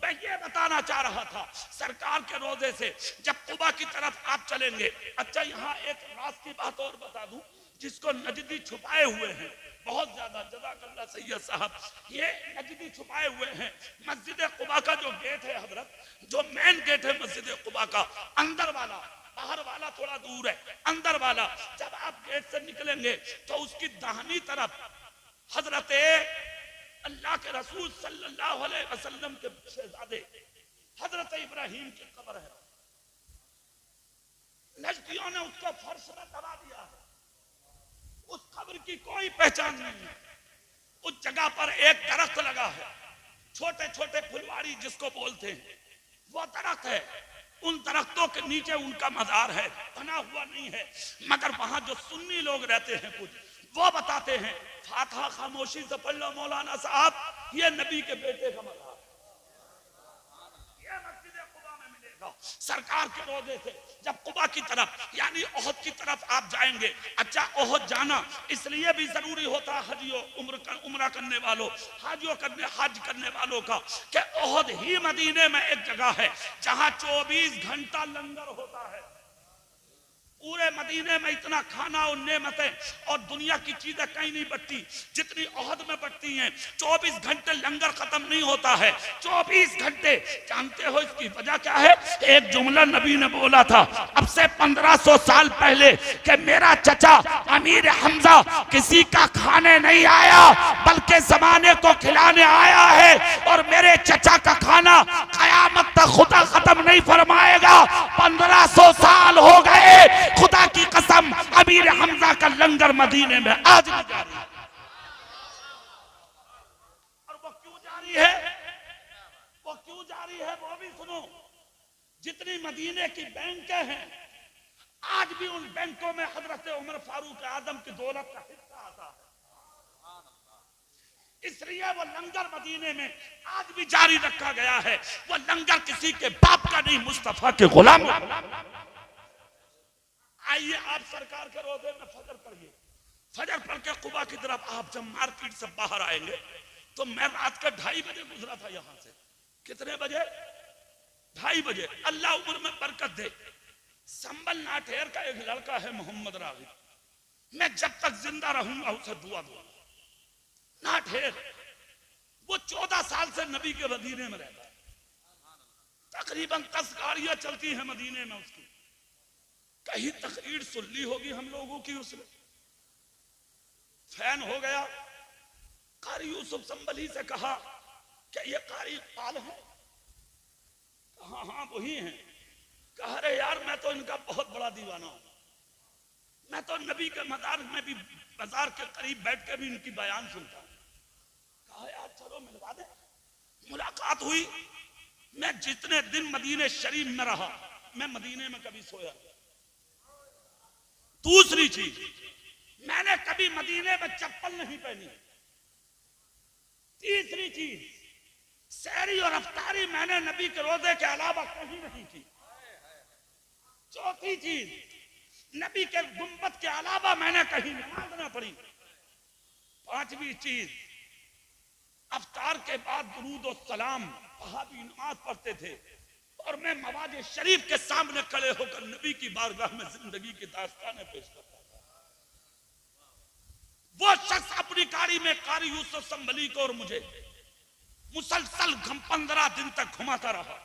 मैं ये बताना चाह रहा था। सरकार के रोजे से जब कुबा की तरफ आप चलेंगे, अच्छा यहाँ एक राज की बात और बता दूं जिसको नजदी छुपाए हुए हैं बहुत ज्यादा, जज़ाकल्लाह सैयद साहब, ये नजदी छुपाए हुए हैं। मस्जिद कुबा का जो गेट है हजरत, जो मेन गेट है मस्जिद कुबा का, अंदर वाला, बाहर वाला थोड़ा दूर है, अंदर वाला जब आप गेट से निकलेंगे तो उसकी दाहिनी तरफ हजरत अल्लाह के रसूल सल्लल्लाहु अलैहि वसल्लम के शहजादे हजरत इब्राहिम की कब्र है। नजदियों ने उसको फर्श में दबा दिया है, उस कब्र की कोई पहचान नहीं है। उस जगह पर एक दरख्त लगा है, छोटे छोटे फुलवाड़ी जिसको बोलते हैं, वो दरख्त है। उन दरख्तों के नीचे उनका मजार है, बना हुआ नहीं है, मगर वहां जो सुन्नी लोग रहते हैं कुछ, वो बताते हैं फातिहा खामोशी से पढ़ लो मौलाना साहब, ये नबी के बेटे का मजार, ये मस्जिद कुबा में मिलेगा। सरकार के रोजे से जब कुबा की तरफ यानी ओहद की तरफ आप जाएंगे, अच्छा ओहद जाना इसलिए भी जरूरी होता है हजियों उम्रा करने वालों, हज करने वालों का, कि ओहद ही मदीने में एक जगह है जहां 24 घंटा लंगर होता है। पूरे मदीने में इतना खाना और नेमतें और दुनिया की चीजें कहीं नहीं बचती जितनी ओहद में बचती हैं। 24 घंटे लंगर खत्म नहीं होता है, 24 घंटे। जानते हो इसकी वजह क्या है? एक जुमला नबी ने बोला था अब से 1500 साल पहले कि मेरा चचा अमीर हमजा किसी का खाने नहीं आया बल्कि जमाने को खिलाने आया है, और मेरे चचा का खाना कयामत तक खुदा खत्म नहीं फरमाएगा। 1500 साल हो गए, खुदा की कसम अमीर हमजा का लंगर मदीने में आज भी जारी है। और वो क्यों जारी है, वो क्यों जारी है वो भी सुनो। जितनी मदीने की बैंकें हैं, आज भी उन बैंकों में हजरत उमर फारूक आजम की दौलत का हिस्सा आता है। इसलिए वो लंगर मदीने में आज भी जारी रखा गया है। वो लंगर किसी के बाप का नहीं, मुस्तफा के गुलाम। आइए आप सरकार के रोजे में फजर पढ़िए। फजर पढ़ के कुबा की तरफ आप जब मार्केट से बाहर आएंगे तो मैं रात के 2:30 बजे गुजरा था यहां से। कितने बजे? 2:30 बजे। अल्लाह उम्र में बरकत दे। संबल नाठेर का एक लड़का है मोहम्मद रागिब, मैं जब तक जिंदा रहूंगा उसे दुआ दूंगा। नाठेर वो 14 साल से नबी के मदीने में रहता है। तकरीबन 10 गाड़ियां चलती हैं मदीने में उसकी। कहीं तकरीर सुन ली होगी हम लोगों की, उसने फैन हो गया। कारी यूसुफ संबली से कहा कि ये कारी पाल है? हाँ हाँ वही हैं। कहा अरे यार मैं तो इनका बहुत बड़ा दीवाना हूं, मैं तो नबी के मजार में भी, मजार के करीब बैठ के भी इनकी बयान सुनता हूं। कहा यार चलो मिलवा दे। मुलाकात हुई। मैं जितने दिन मदीने शरीफ में रहा मैं मदीने में कभी सोया। दूसरी चीज, मैंने कभी मदीने में चप्पल नहीं पहनी। तीसरी चीज, सहरी और अफ्तारी मैंने नबी के रोजे के अलावा कहीं नहीं की। चौथी चीज, नबी के गुंबद के अलावा मैंने कहीं नमाज ना पढ़ी। पांचवी चीज, अफ्तार के बाद दुरूद और सलाम वहाबी नमाज पढ़ते थे और मैं मवाद शरीफ के सामने खड़े होकर नबी की बारगाह में जिंदगी की दास्तानें पेश करता था। वो शख्स अपनी कारी में कारी यूसुफ संबली को और मुझे मुसलसल 15 दिन तक घुमाता रहा।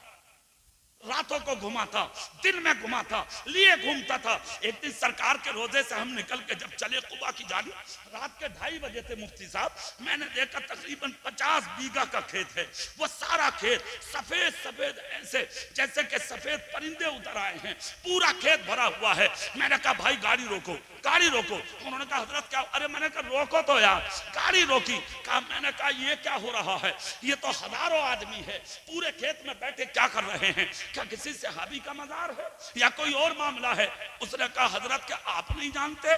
रातों को घुमाता, दिन में घुमाता, लिए घूमता था। एक दिन सरकार के रोजे से हम निकल के जब चले कुबा की जानिब, रात के 2:30 बजे थे मुफ्ती साहब, मैंने देखा तकरीबन 50 बीघा का खेत है। वो सारा खेत सफेद सफेद, ऐसे जैसे कि सफेद परिंदे उतर आए हैं, पूरा खेत भरा हुआ है। मैंने कहा भाई गाड़ी रोको, गाड़ी रोको। उन्होंने कहा हजरत क्या? अरे मैंने कहा रोको तो यार। गाड़ी रोकी। कहा, मैंने कहा ये क्या हो रहा है? ये तो हजारों आदमी है पूरे खेत में बैठे, क्या कर रहे हैं? क्या किसी सहाबी का मजार है या कोई और मामला है? उसने कहा हजरत क्या आप नहीं जानते?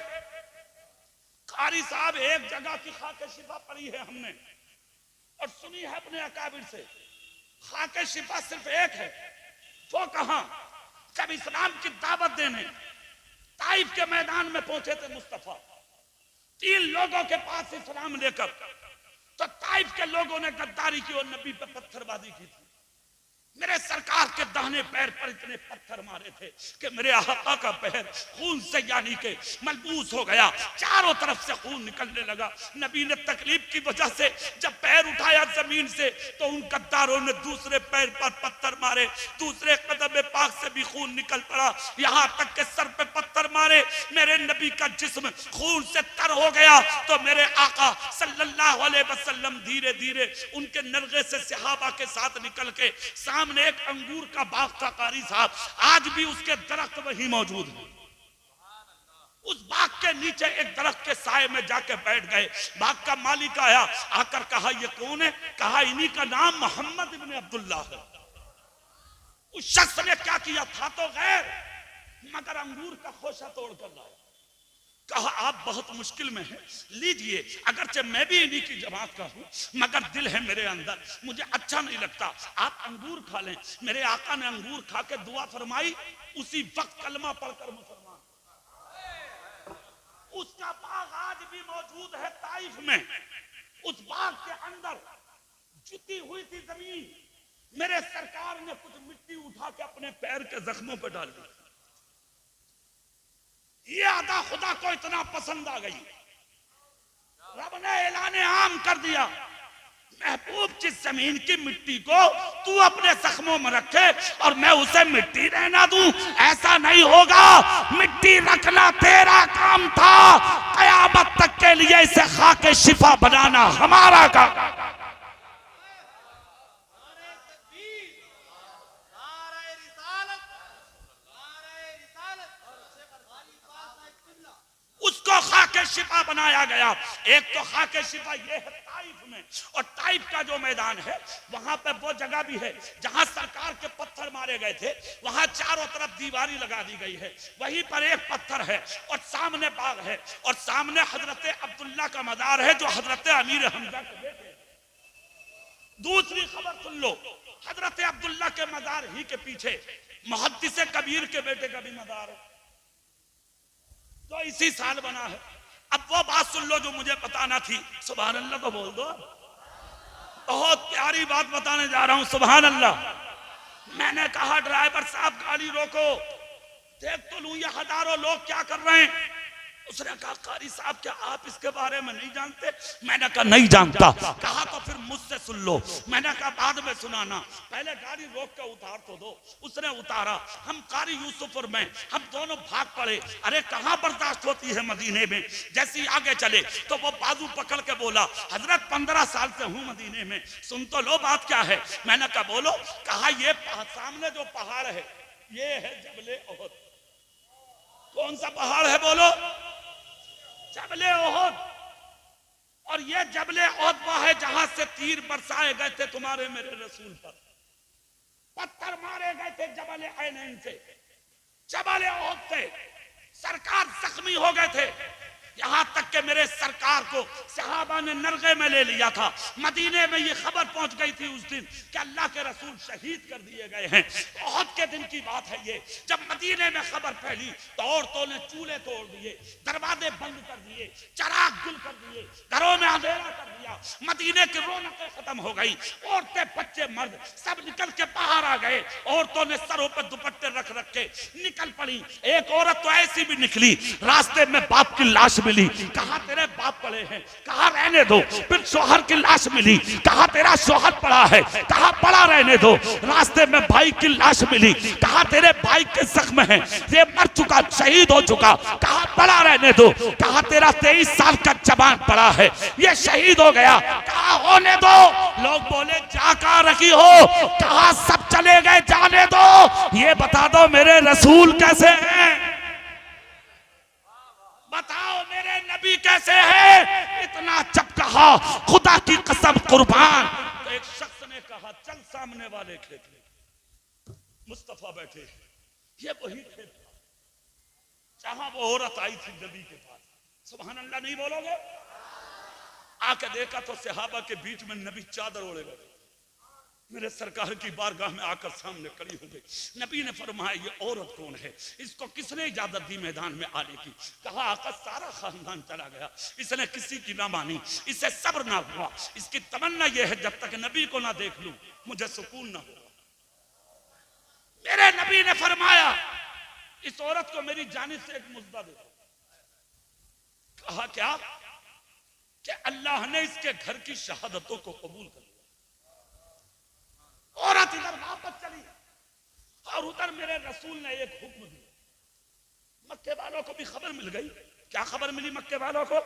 कारी साहब एक जगह की खाके शिफा पढ़ी है हमने और सुनी है अपने अकाबिर से। खाके शिफा सिर्फ एक है। वो कहां? जब इस्लाम की दावत देने ताइफ के मैदान में पहुंचे थे मुस्तफा 3 लोगों के पास इस्लाम लेकर, तो ताइफ के लोगों ने गद्दारी की और नबी पे पत्थरबाजी की थी। मेरे सरकार के दाहिने पैर पर इतने पत्थर मारे थे कि मेरे आका का पैर खून से यानी के मलबूस हो गया, चारों तरफ से खून निकलने लगा। नबी ने तकलीफ की वजह से जब पैर उठाया जमीन से तो उन गद्दारों ने दूसरे पैर पर पत्थर मारे, दूसरे कदम पाक से भी खून निकल पड़ा, यहाँ तक के सर पे पत्थर मारे। मेरे नबी का जिस्म खून से तर हो गया तो मेरे आका सल्लल्लाहु अलैहि वसल्लम धीरे धीरे उनके नरगे से सहाबा के साथ निकल के सामने एक अंगूर का बाग था कारी साहब, आज भी उसके दरख्त वहीं मौजूद है। उस बाग के नीचे एक दरख्त के साए में जाके बैठ गए। बाग का मालिक आया, आकर कहा ये कौन है? कहा इन्हीं का नाम मोहम्मद इब्ने अब्दुल्लाह है। उस शख्स ने क्या किया था तो गैर, मगर अंगूर का खोसा तोड़ कर लाया। कहा आप बहुत मुश्किल में हैं, लीजिए। अगरचे मैं भी इन्हीं की जमात का हूं मगर दिल है मेरे अंदर, मुझे अच्छा नहीं लगता, आप अंगूर खा लें। मेरे आका ने अंगूर खा के दुआ फरमाई, उसी वक्त कलमा पढ़कर मुसलमान। उसका बाग आज भी मौजूद है ताइफ में। उस बाग के अंदर जुती हुई थी जमीन, मेरे सरकार ने कुछ मिट्टी उठा के अपने पैर के जख्मों पर डाल दी। ये अदा खुदा को इतना पसंद आ गई, रब ने ऐलाने आम कर दिया, महबूब जिस जमीन की मिट्टी को तू अपने जख्मों में रखे और मैं उसे मिट्टी रहना दूं, ऐसा नहीं होगा। मिट्टी रखना तेरा काम था, कयामत तक के लिए इसे खाके शिफा बनाना हमारा काम। उसको खाके शिफा बनाया गया। एक तो खाके शिफा ये है ताइफ में, और ताइफ का जो मैदान है वहां पे वो जगह भी है जहां सरकार के पत्थर मारे गए थे, वहां चारों तरफ दीवारी लगा दी गई है, वहीं पर एक पत्थर है और सामने बाग है और सामने हजरत अब्दुल्ला का मजार है जो हजरत अमीर हमजा के बेटे। दूसरी खबर सुन लो, हजरत अब्दुल्ला के मजार ही के पीछे मुहद्दिस कबीर के बेटे का भी मजार है, जो इसी साल बना है। अब वो बात सुन लो जो मुझे पता ना थी। सुभान अल्लाह तो बोल दो। बहुत प्यारी बात बताने जा रहा हूं, सुभान अल्लाह। मैंने कहा ड्राइवर साहब गाड़ी रोको, देख तो लूं ये हजारों लोग क्या कर रहे हैं। उसने कहा कारी साहब क्या आप इसके बारे में नहीं जानते? मैंने कहा नहीं जानता। कहा तो फिर मुझसे सुन लो। मैंने कहा बाद में सुनाना, पहले गाड़ी रोक के उतार तो दो। उसने उतारा, हम कारी यूसुफ और मैं, हम दोनों भाग पड़े। अरे कहां बर्दाश्त होती है मदीने में। जैसे ही आगे चले तो वो बाजू पकड़ के बोला हजरत 15 साल से हूं मदीने में, सुन तो लो बात क्या है। मैंने कहा बोलो। कहा ये सामने जो पहाड़ है ये है जबले ओहद। कौन सा पहाड़ है बोलो? जबले ओहद। और ये जबले ओहद वो है जहां से तीर बरसाए गए थे तुम्हारे मेरे रसूल पर, पत्थर मारे गए थे जबल ऐनैन से, जबल ओहद से सरकार जख्मी हो गए थे। यहां तक के मेरे सरकार को सहाबा ने नरगे में ले लिया था। मदीने में ये खबर पहुंच गई थी उस दिन कि अल्लाह के रसूल शहीद कर दिए गए हैं। ओहद के दिन की बात है ये। जब मदीने में खबर फैली तो औरतों ने चूल्हे तोड़ दिए, दरवाजे बंद कर दिए, चिराग गुल कर दिए, घरों में अंधेरा कर दिया। मदीने की रौनकें खत्म हो गई। औरतें बच्चे मर्द सब निकल के बाहर आ गए। औरतों ने सरों पर दुपट्टे रख रख के निकल पड़ी। एक औरत तो ऐसी भी निकली, रास्ते में बाप की लाश मिली, कहा तेरे बाप पड़े हैं, कहा रहने दो। फिर शौहर की लाश मिली, कहा तेरा शौहर पड़ा है, कहा पड़ा रहने दो। रास्ते में भाई की लाश मिली, कहा तेरे भाई के जख्म है, ये मर चुका शहीद हो चुका, कहा पड़ा रहने दो। कहा तेरा 23 साल का जवान पड़ा है, ये शहीद हो गया, कहा होने दो। लोग बोले जा कहां रखी हो? कहा सब चले गए, जाने दो। ये बता दो मेरे रसूल कैसे हैं, बताओ मेरे नबी कैसे हैं? इतना जब कहा खुदा की कसम कुर्बान, तो एक शख्स ने कहा चल सामने वाले खेत में मुस्तफा बैठे। ये वही खेत था जहां वो औरत आई थी नबी के पास। सुभान अल्लाह नहीं बोलोगे? आके देखा तो सहाबा के बीच में नबी चादर ओढ़े बैठे। मेरे सरकार की बारगाह में आकर सामने खड़ी हो गई। नबी ने फरमाया ये औरत कौन है, इसको किसने इजाजत दी मैदान में आने की? कहा आका सारा खानदान चला गया, इसने किसी की ना मानी, इसे सब्र ना हुआ, इसकी तमन्ना यह है जब तक नबी को ना देख लूं मुझे सुकून ना होगा। मेरे नबी ने फरमाया इस औरत को मेरी जानिब से एक मुद्दा दे। कहा क्या? कि अल्लाह ने इसके घर की शहादतों को कबूल कर लिया। औरत इधर वापस चली और उधर मेरे रसूल ने एक हुक्म दिया। मक्के वालों को भी खबर मिल गई। क्या खबर मिली मक्के वालों को?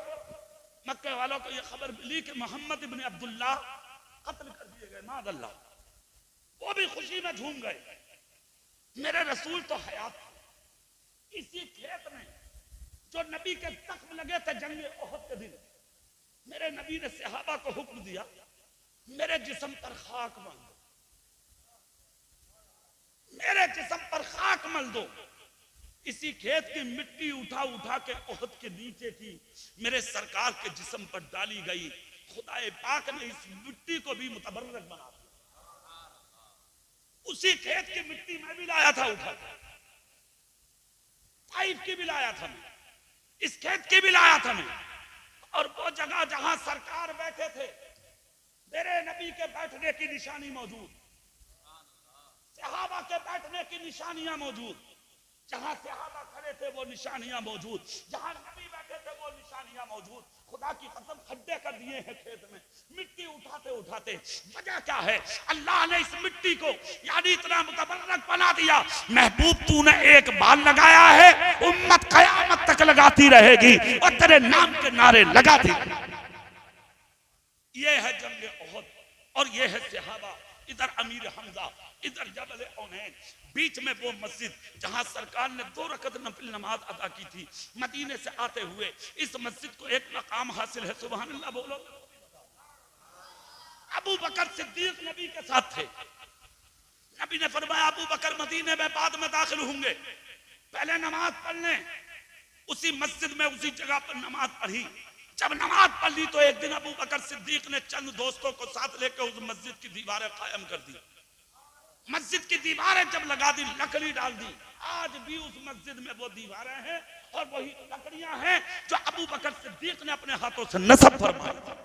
मक्के वालों को यह खबर मिली कि मोहम्मद इब्न अब्दुल्ला कत्ल कर दिए गए, मादल्ला। वो भी खुशी में झूम गए। मेरे रसूल तो हयात थे। इसी खेत में जो नबी के जख्म लगे थे जंग ओहद के दिन, मेरे नबी ने सहाबा को हुक्म दिया मेरे जिस्म पर खाक मल दो, मेरे जिस्म पर खाक मल दो। इसी खेत की मिट्टी उठा उठा के ओहद के नीचे की मेरे सरकार के जिस्म पर डाली गई। खुदाए पाक ने इस मिट्टी को भी मुतबर्रक बना दिया। उसी खेत की मिट्टी मैं भी लाया था उठा, ताइफ की भी लाया था मैं, इस खेत की भी लाया था मैं। और वो जगह जहां सरकार बैठे थे मेरे नबी के बैठने की निशानी मौजूद, सहाबा के बैठने की निशानियां मौजूद, जहां सहाबा खड़े थे वो निशानियां मौजूद, जहां नबी बैठे थे वो निशानियां मौजूद। खुदा की कसम खड्डे कर दिए हैं खेत में मिट्टी उठाते उठाते। वजह क्या है? अल्लाह ने इस मिट्टी को यानी इतना मुतबर्रक बना दिया। महबूब तूने एक बार लगाया है, उम्मत कयामत तक लगाती रहेगी और तेरे नाम के नारे लगाती। ये है जंग ओहद और ये है सहाबा। इधर अमीर हमजा, इधर जबल औनैन, बीच में वो मस्जिद जहां सरकार ने 2 रकत नफिल नमाज अदा की थी। मदीने से आते हुए इस मस्जिद को एक मकाम हासिल है, सुभान अल्लाह बोलो। अबू बकर सिद्दीक नबी के साथ थे। नबी ने फरमाया अबू बकर मदीने में बाद में दाखिल होंगे, पहले नमाज पढ़ लें। उसी मस्जिद में उसी जगह पर नमाज पढ़ी। जब नमाज पढ़ ली तो एक दिन अबू बकर सिद्दीक ने चंद दोस्तों को साथ लेकर उस मस्जिद की दीवारें कायम कर दी। मस्जिद की दीवारें जब लगा दी, लकड़ी डाल दी, आज भी उस मस्जिद में वो दीवारें हैं और वही लकड़ियां हैं जो अबू बकर सिद्दीक ने अपने हाथों से नस्ब फरमाई।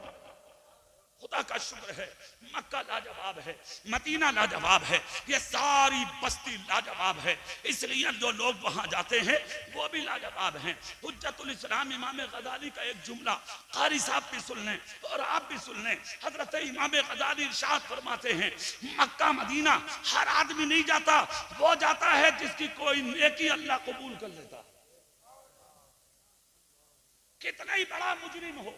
खुदा का शुक्र है, मक्का लाजवाब है, मदीना लाजवाब है, ये सारी बस्ती लाजवाब है, इसलिए जो लोग वहां जाते हैं वो भी लाजवाब हैं। हुज्जतुल इस्लाम इमाम गजाली का एक जुमला कारी साहब भी सुन लें और आप भी सुन लें। हजरत इमाम गजाली इरशाद फरमाते हैं, मक्का मदीना हर आदमी नहीं जाता, वो जाता है जिसकी कोई नेकी अल्लाह कबूल कर लेता। कितना ही बड़ा मुजरिम हो,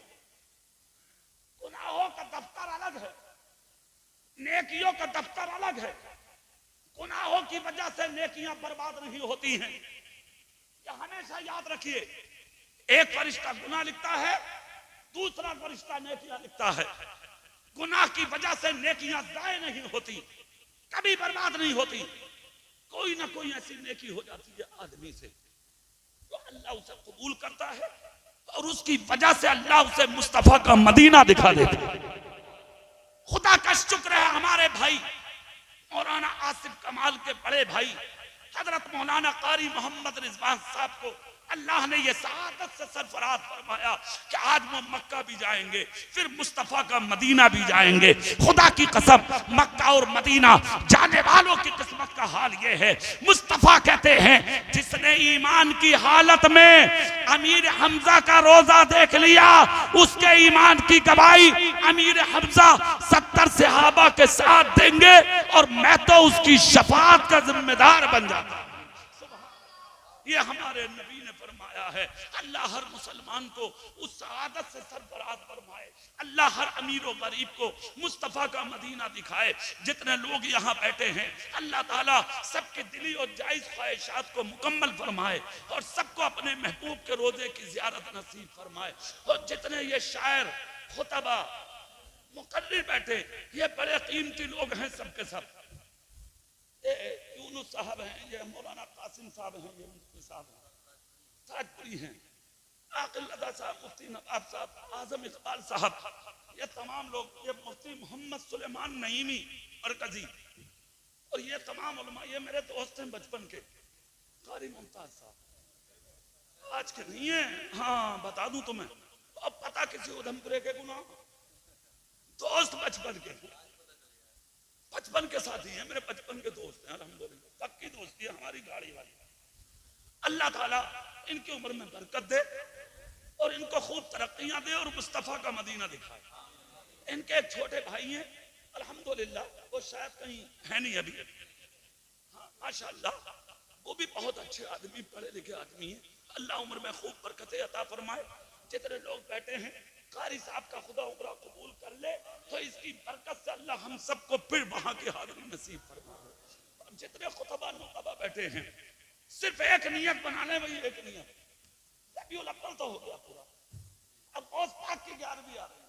गुनाहों का दफ्तर अलग है, नेकियों का दफ्तर अलग है। गुनाहों की वजह से नेकियां बर्बाद नहीं होती हैं, यह हमेशा याद रखिए। एक फरिश्ता गुनाह लिखता है, दूसरा फरिश्ता नेकियां लिखता है। गुनाह की वजह से नेकियां जाए नहीं होती, कभी बर्बाद नहीं होती। कोई ना कोई ऐसी नेकी हो जाती है आदमी से तो अल्लाह उसे कबूल करता है और उसकी वजह से अल्लाह उसे मुस्तफा का मदीना दिखा देता है। खुदा का शुक्र है, हमारे भाई मौलाना आसिफ कमाल के बड़े भाई हजरत मौलाना कारी मोहम्मद रिजवान साहब को अल्लाह ने यह सआदत से सरफराज फरमाया कि आज वो मक्का भी जाएंगे, फिर मुस्तफा का मदीना भी जाएंगे। खुदा की कसम, मक्का और मदीना जाने वालों की किस्मत का हाल ये है। मुस्तफा कहते हैं, जिसने ईमान की हालत में अमीर हमजा का रोजा देख लिया, उसके ईमान की गवाही अमीर हमजा 70 सहाबा के साथ देंगे और मैं तो उसकी शफाअत का जिम्मेदार बन जाता। ये हमारे नबी ने फरमाया है। अल्लाह हर मुसलमान को उस सआदत से सरफराज फरमाए, अल्लाह हर अमीर और गरीब को मुस्तफा का मदीना दिखाए। जितने लोग यहाँ बैठे हैं, अल्लाह ताला सबके दिली और जायज ख्वाहिशात को मुकम्मल फरमाए और सबको अपने महबूब के रोजे की जियारत नसीब फरमाए। और जितने ये शायर, खुतबा, मुकर्रिर बैठे, ये बड़े कीमती लोग हैं सबके सब। यूनुस साहब हैं, ये मौलाना कासिम साहब हैं, ये मुफ्ती साहब हैं, ताजपुरी हैं, आकिल अदा साहब, मुफ्ती नवाब साहब, आजम इकबाल साहब, ये तमाम लोग, ये मुफ्ती मोहम्मद सुलेमान नईमी मरकजी और ये तमाम उलमा, ये मेरे दोस्त हैं बचपन के। कारी मुमताज साहब आज के नहीं है, हाँ बता दूं तुम्हें, अब पता किसी उधमपुरे के गुना दोस्त बचपन के, बचपन के साथी हैं, मेरे बचपन के दोस्त हैं, अल्हम्दुलिल्लाह पक्की दोस्ती है हमारी गाड़ी वाली। अल्लाह ताला इनकी उम्र में बरकत दे और इनको खूब तरक्कियां दे और मुस्तफा का मदीना दिखाए। इनके एक छोटे भाई हैं, अल्हम्दुलिल्लाह, वो शायद कहीं है नहीं अभी, हाँ माशाअल्लाह, वो भी बहुत अच्छे आदमी, पढ़े लिखे आदमी हैं। अल्लाह उम्र में खूब बरकत अता फरमाए। जितने लोग बैठे हैं, कारी साहब का खुदा उम्र कबूल कर ले तो इसकी बरकत से अल्लाह हम सबको फिर वहां की हाजिरी नसीब फरमाए। और जितने खुतबा नुतबा बैठे हैं, सिर्फ एक नियत बनाने, वही एक नियत, रबीउल अव्वल तो हो गया पूरा, अब गौस पाक की 11वीं आ रही है,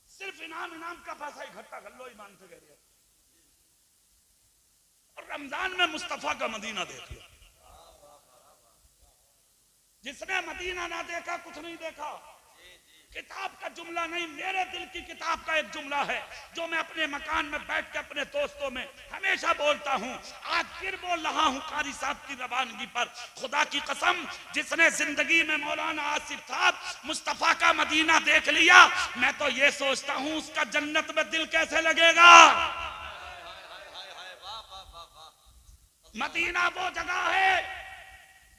सिर्फ इनाम का पैसा इकट्ठा कर लो ईमान से कह रही है, और रमजान में मुस्तफा का मदीना देख लो। जिसने मदीना ना देखा कुछ नहीं देखा। किताब का जुमला नहीं, मेरे दिल की किताब का एक जुमला है जो मैं अपने मकान में बैठ के अपने दोस्तों में हमेशा बोलता हूँ। आज फिर बोल रहा हूँ कारी साहब की रवानगी पर। खुदा की कसम, जिसने जिंदगी में मौलाना आसिफ साहब मुस्तफा का मदीना देख लिया, मैं तो ये सोचता हूँ उसका जन्नत में दिल कैसे लगेगा। मदीना वो जगह है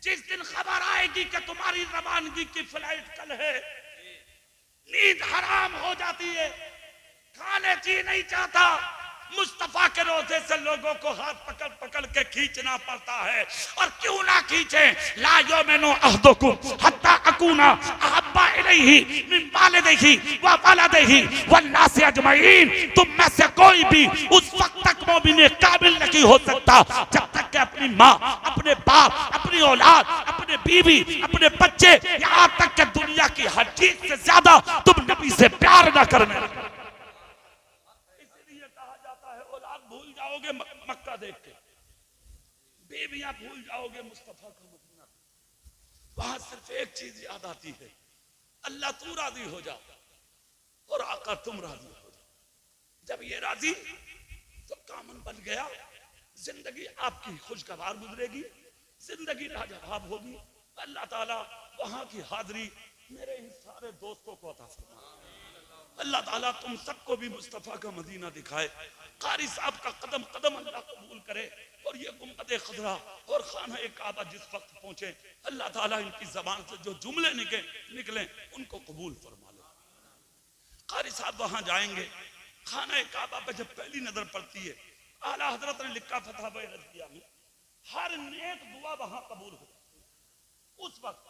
जिस दिन खबर आएगी कि तुम्हारी रवानगी की फ्लाइट कल है, नींद हराम हो जाती है, खाने जी नहीं चाहता, मुस्तफा के रोजे से लोगों को हाथ पकड़ पकड़ के खींचना पड़ता है। और क्यों ना खींचे, ला युमिनु अहदुकुम हत्ता अकूना अहब्बा इलैहि मिन वालिदिही व वलदिही वन्नासि अजमईन। तुम में से कोई भी उस वक्त तक मोमिन कामिल नहीं हो सकता जब तक कि अपनी माँ, अपने बाप, अपनी औलाद, अपने बीवी, अपने बच्चे, यहाँ तक कि दुनिया की हर चीज से ज्यादा तुम नबी से प्यार न करने लगे। भूल जाओगे मक्का देख के, बेबियां भूल जाओगे मुस्तफा का मदीना। वहां सिर्फ एक चीज याद आती है, अल्लाह तू राजी हो जा और आका तुम राजी हो जा। जब ये राजी तो कामन बन गया, जिंदगी आपकी खुशगवार गुजरेगी, जिंदगी लाजवाब होगी। अल्लाह ताला वहां की हाजिरी मेरे इन सारे दोस्तों को अता फरमाए। अल्लाह ताला तुम सबको भी मुस्तफा का मदीना दिखाए। कारी साहब का कदम कदम अल्लाह कबूल करे और ये गुंबद खजरा और खाना काबा जिस वक्त पहुंचे, अल्लाह ताला इनकी जबान से जो जुमले निकले उनको कबूल फरमा ले। कारी साहब वहां जाएंगे, खाना काबा पे जब पहली नजर पड़ती है, आला हजरत ने लिखा फतह रज़िया में, हर नेक दुआ वहां कबूल हो। उस वक्त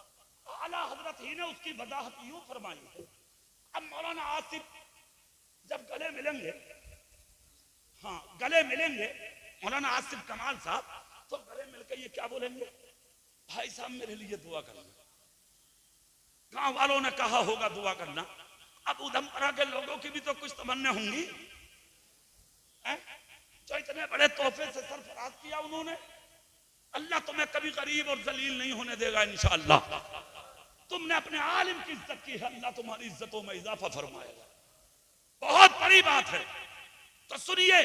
आला हजरत ही ने उसकी वजाहत यूं फरमाई है। अब मौलाना आसिफ जब गले मिलेंगे, हाँ गले मिलेंगे मौलाना आसिफ कमाल साहब, तो गले मिलकर ये क्या बोलेंगे, भाई साहब मेरे लिए दुआ करना। गांव वालों ने कहा होगा दुआ करना। अब उधमपुरा के लोगों की भी तो कुछ तमन्ना होंगी जो इतने बड़े तोहफे से सरफराज किया उन्होंने। अल्लाह तुम्हें कभी गरीब और जलील नहीं होने देगा इंशाअल्लाह। तुमने अपने आलिम की इज्जत की है, अल्लाह तुम्हारी इज्जतों में इजाफा फरमाएगा। बहुत बड़ी बात है। तो सुनिए,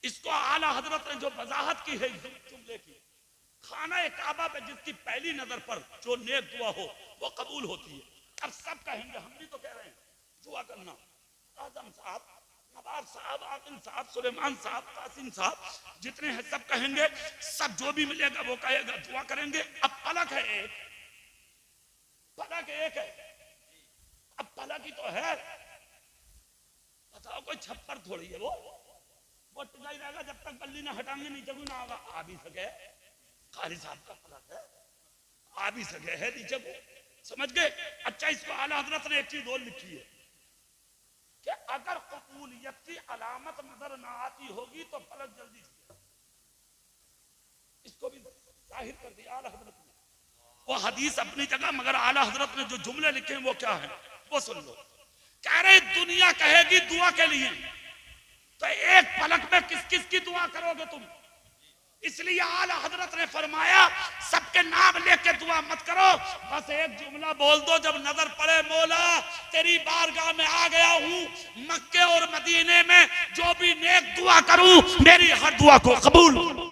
इसको आला हजरत ने जो वजाहत की है जुमले की, खाना काबा पे जिसकी पहली नजर पर जो नेक दुआ हो वो कबूल होती है। अब सब कहेंगे, हम भी तो कह रहे हैं दुआ करना। आजम साहब, नवाब साहब, आकिल साहब, सुलेमान साहब, कासिम साहब, जितने हैं सब कहेंगे, सब जो भी मिलेगा वो कहेगा दुआ करेंगे। अब पलक है एक, पलक एक है। अब पलक ही तो है, बताओ कोई छप्पर थोड़ी है वो टिका ही रहेगा जब तक बल्ली ना हटाएंगे नीचे को ना आगा आ भी सके। कारी साहब का पलक है, आ भी सके है नीचे को, समझ गए। अच्छा, इसको आला हजरत ने एक चीज और लिखी है कि अगर कबूलियत की अलामत नजर ना आती होगी तो फलक जल्दी से, इसको भी जाहिर कर दिया आला हजरत ने। वो हदीस अपनी जगह, मगर आला हजरत ने जो जुमले लिखे हैं वो क्या है वो सुन लो। कह रहे दुनिया कहेगी दुआ के लिए, तो एक पलक में किस किस की दुआ करोगे तुम। इसलिए आला हजरत ने फरमाया सबके नाम लेके दुआ मत करो, बस एक जुमला बोल दो जब नजर पड़े, मौला तेरी बारगाह में आ गया हूं, मक्के और मदीने में जो भी नेक दुआ करूं मेरी हर दुआ को कबूल